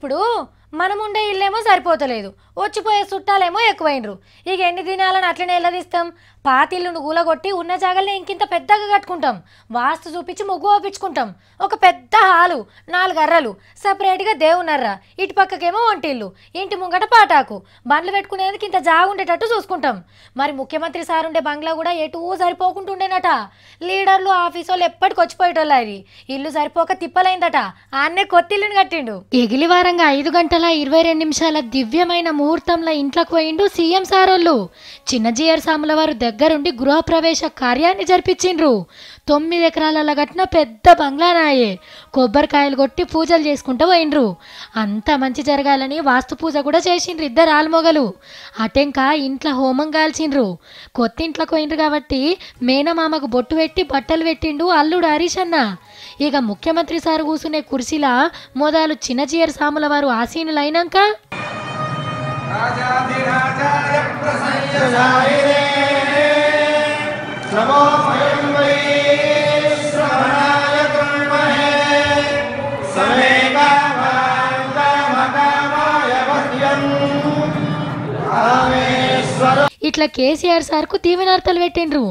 ఇప్పుడు మనముండే ఇల్లేమో సరిపోతలేదు, వచ్చిపోయే చుట్టాలేమో ఎక్కువైనరు. ఇక ఎన్ని దినాలని అట్లనే ఎల్లదీస్తాం? పాతిల్లును కూలగొట్టి ఉన్న జాగల్ని ఇంకింత పెద్దగా కట్టుకుంటాం, వాస్తు చూపించి ముగ్గు ఓపించుకుంటాం. ఒక పెద్ద హాలు, 4 అర్రలు, సపరేట్గా దేవునర్ర, ఇటు పక్కకేమో వంటిల్లు, ఇంటి ముంగట పాటాకు, బండ్లు పెట్టుకునేందుకు ఇంత జాగుండేటట్టు చూసుకుంటాం. మరి ముఖ్యమంత్రి సార్ ఉండే బంగ్లా కూడా ఎటూ సరిపోకుంటుండేనట. లీడర్లు ఆఫీసోళ్ళు ఎప్పటికి వచ్చిపోయేటోళ్ళు. అది ఇల్లు సరిపోక తిప్పలైందట. ఆన్నే కొత్తిల్లుని కట్టిండు. ఎగిలివారంగా 5 గంటల 22 నిమిషాల దివ్యమైన ముహూర్తంలో ఇంట్లోకి పోయిండు సీఎం సారోళ్ళు. చిన్నజీయర్ సాముల వారు దగ్గరుండి గృహప్రవేశ కార్యాన్ని జరిపించిండ్రు. 9 ఎకరాల కట్టిన పెద్ద బంగ్లానాయే. కొబ్బరికాయలు కొట్టి పూజలు చేసుకుంటూ పోయిండ్రు. అంతా మంచి జరగాలని వాస్తు పూజ కూడా చేసిండ్రు ఇద్దరు ఆల్మొగలు. అటెంక ఇంట్లో హోమం కాల్చిండ్రు. కొత్త ఇంట్లోకి పోయిండ్రు కాబట్టి మేనమామకు బొట్టు పెట్టి బట్టలు పెట్టిండు అల్లుడు హరీష్ అన్న. ఇక ముఖ్యమంత్రి సార్ కూసునే కుర్చీలా మొదలు చిన్నజీయర్ సాముల వారు ఆసీనులైనాక ఇట్లా కేసీఆర్ సార్కు దీవెనార్తలు పెట్టిండ్రు.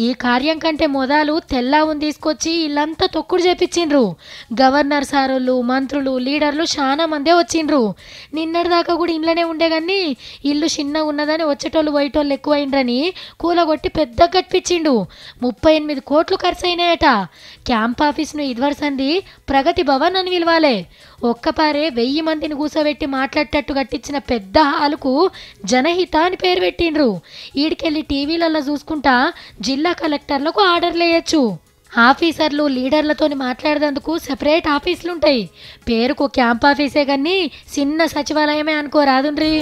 ఈ కార్యం కంటే మొదలు తెల్లావుని తీసుకొచ్చి ఇల్లంతా తొక్కుడు చేపించిండ్రు. గవర్నర్ సారోళ్ళు, మంత్రులు, లీడర్లు చాలా మందే వచ్చిండ్రు. నిన్నటిదాకా కూడా ఇంట్లోనే ఉండే కానీ ఇల్లు చిన్నగా ఉన్నదని వచ్చేటోళ్ళు పోయేటోళ్ళు ఎక్కువైండ్రని కూలగొట్టి పెద్దగా కట్టించిండు. 38 కోట్లు ఖర్చు అయినాయట. క్యాంప్ ఆఫీస్ను ఇదివరసంది ప్రగతి భవన్ అని పిలవాలే. ఒక్కపారే 1000 మందిని కూసోబెట్టి మాట్లాడేటట్టు కట్టించిన పెద్ద హాలుకు జనహిత అని పేరు పెట్టిండ్రు. ఈడికెళ్ళి టీవీలలో చూసుకుంటా జిల్లా కలెక్టర్లకు ఆర్డర్లు వేయచ్చు. ఆఫీసర్లు లీడర్లతో మాట్లాడేందుకు సెపరేట్ ఆఫీసులుంటాయి. పేరుకు క్యాంప్ ఆఫీసే కానీ చిన్న సచివాలయమే అనుకోరాదుండ్రి.